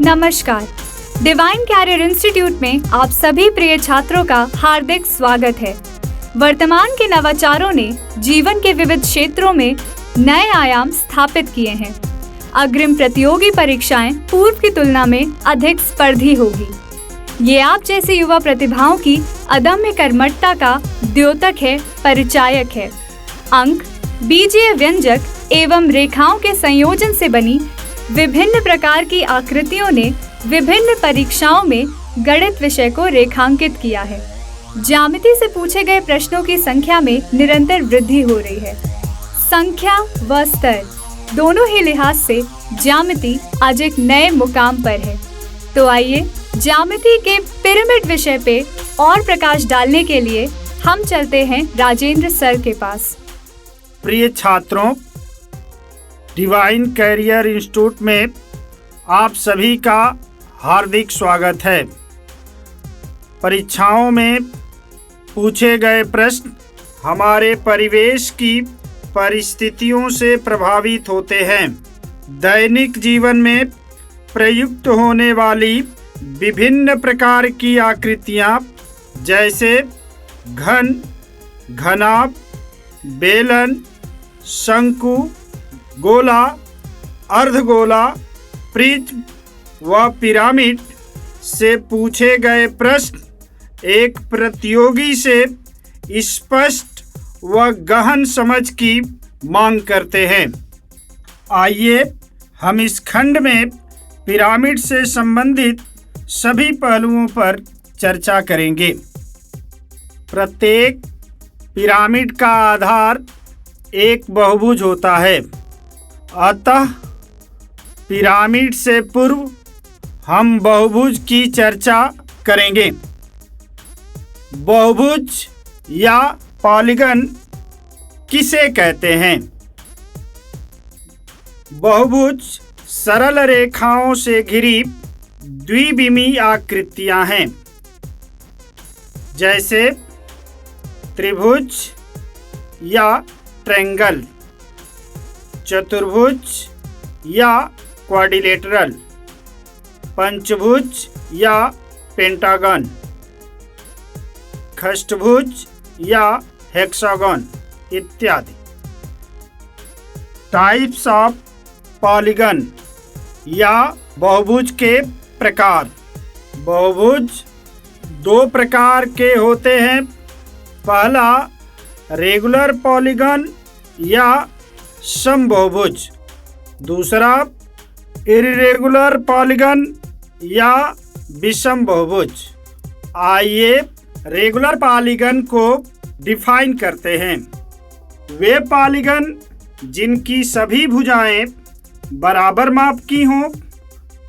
नमस्कार। Divine career institute में आप सभी प्रिय छात्रों का हार्दिक स्वागत है। वर्तमान के नवाचारों ने जीवन के विविध क्षेत्रों में नए आयाम स्थापित किए हैं। अग्रिम प्रतियोगी परीक्षाएं पूर्व की तुलना में अधिक स्पर्धी होगी। ये आप जैसे युवा प्रतिभाओं की अदम्य कर्मठता का द्योतक है, परिचायक है। अंक, बीजीय व्यंजक एवं रेखाओं के संयोजन से बनी विभिन्न प्रकार की आकृतियों ने विभिन्न परीक्षाओं में गणित विषय को रेखांकित किया है। ज्यामिति से पूछे गए प्रश्नों की संख्या में निरंतर वृद्धि हो रही है। संख्या व स्तर दोनों ही लिहाज से ज्यामिति आज एक नए मुकाम पर है। तो आइए ज्यामिति के पिरामिड विषय पे और प्रकाश डालने के लिए हम चलते हैं राजेंद्र सर के पास। प्रिय छात्रों, डिवाइन कैरियर इंस्टीट्यूट में आप सभी का हार्दिक स्वागत है। परीक्षाओं में पूछे गए प्रश्न हमारे परिवेश की परिस्थितियों से प्रभावित होते हैं। दैनिक जीवन में प्रयुक्त होने वाली विभिन्न प्रकार की आकृतियाँ जैसे घन, घनाभ, बेलन, शंकु, गोला, अर्धगोला, प्रिज्म व पिरामिड से पूछे गए प्रश्न एक प्रतियोगी से स्पष्ट व गहन समझ की मांग करते हैं। आइए हम इस खंड में पिरामिड से संबंधित सभी पहलुओं पर चर्चा करेंगे। प्रत्येक पिरामिड का आधार एक बहुभुज होता है। अतः पिरामिड से पूर्व हम बहुभुज की चर्चा करेंगे। बहुभुज या पॉलीगन किसे कहते हैं? बहुभुज सरल रेखाओं से घिरी द्विविमीय आकृतियां हैं, जैसे त्रिभुज या ट्रायंगल, चतुर्भुज या क्वाड्रिलेटरल, पंचभुज या पेंटागन, खष्टभुज या हेक्सागन इत्यादि। टाइप्स ऑफ पॉलीगन या बहुभुज के प्रकार। बहुभुज दो प्रकार के होते हैं। पहला रेगुलर पॉलीगन या समबहुभुज, दूसरा इर्रेगुलर पॉलीगन या विषम बहुभुज। आइए रेगुलर पॉलीगन को डिफाइन करते हैं। वे पॉलीगन जिनकी सभी भुजाएं बराबर माप की हों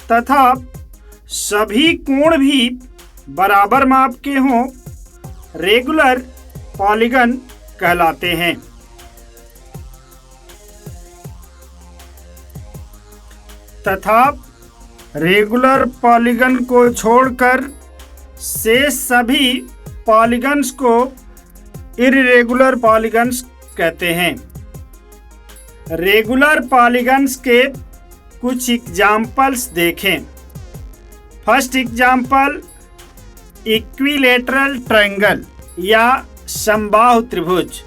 तथा सभी कोण भी बराबर माप के हों, रेगुलर पॉलीगन कहलाते हैं। तथा रेगुलर पॉलीगन को छोड़कर शेष सभी पॉलीगन्स को इर्रेगुलर पॉलीगन्स कहते हैं। रेगुलर पॉलीगन्स के कुछ एग्जाम्पल्स देखें। फर्स्ट एग्जाम्पल इक्विलेटरल ट्रायंगल या समबाहु त्रिभुज।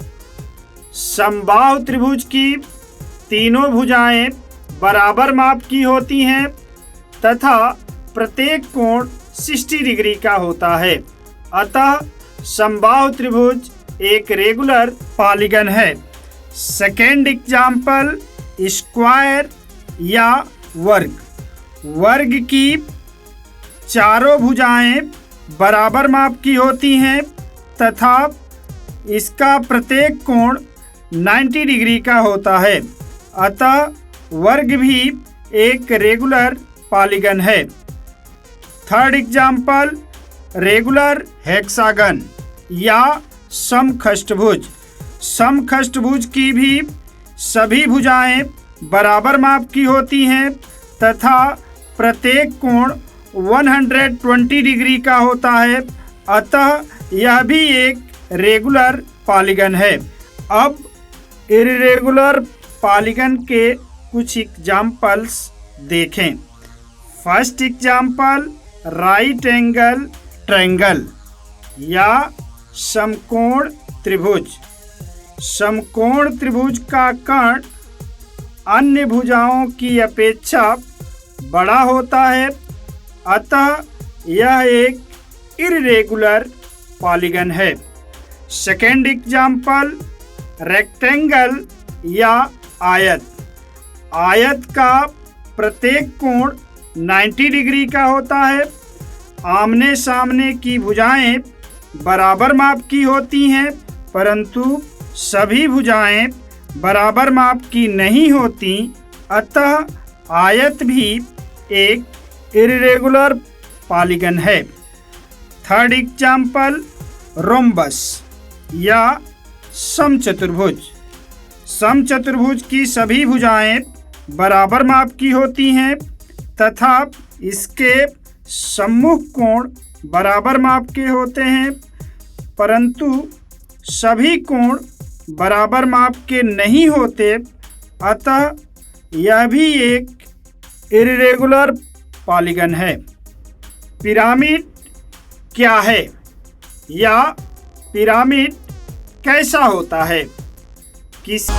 समबाहु त्रिभुज की तीनों भुजाएं बराबर माप की होती हैं तथा प्रत्येक कोण 60 डिग्री का होता है। अतः समबाहु त्रिभुज एक रेगुलर पॉलीगन है। सेकेंड एग्जाम्पल स्क्वायर या वर्ग। वर्ग की चारों भुजाएं बराबर माप की होती हैं तथा इसका प्रत्येक कोण 90 डिग्री का होता है। अतः वर्ग भी एक रेगुलर पॉलीगन है। थर्ड एग्जाम्पल रेगुलर हेक्सागन या समखष्टभुज। समखष्टभुज की भी सभी भुजाएं बराबर माप की होती हैं तथा प्रत्येक कोण 120 डिग्री का होता है। अतः यह भी एक रेगुलर पॉलीगन है। अब इर्रेगुलर पॉलीगन के कुछ एग्जाम्पल्स देखें। First example right angle triangle या समकोण त्रिभुज। समकोण त्रिभुज का कर्ण अन्य भुजाओं की अपेक्षा बड़ा होता है, अतः यह एक इर्रेगुलर पॉलीगन है। सेकेंड एग्जाम्पल रेक्टेंगल या आयत। आयत का प्रत्येक कोण 90 डिग्री का होता है। आमने सामने की भुजाएं बराबर माप की होती हैं, परंतु सभी भुजाएं बराबर माप की नहीं होती, अतः आयत भी एक इर्रेगुलर पॉलीगन है। थर्ड एग्जाम्पल रोम्बस या समचतुर्भुज। समचतुर्भुज की सभी भुजाएं बराबर माप की होती हैं तथा इसके सम्मुख कोण बराबर माप के होते हैं, परंतु सभी कोण बराबर माप के नहीं होते, अतः यह भी एक इर्रेगुलर पॉलीगन है। पिरामिड क्या है या पिरामिड कैसा होता है? किस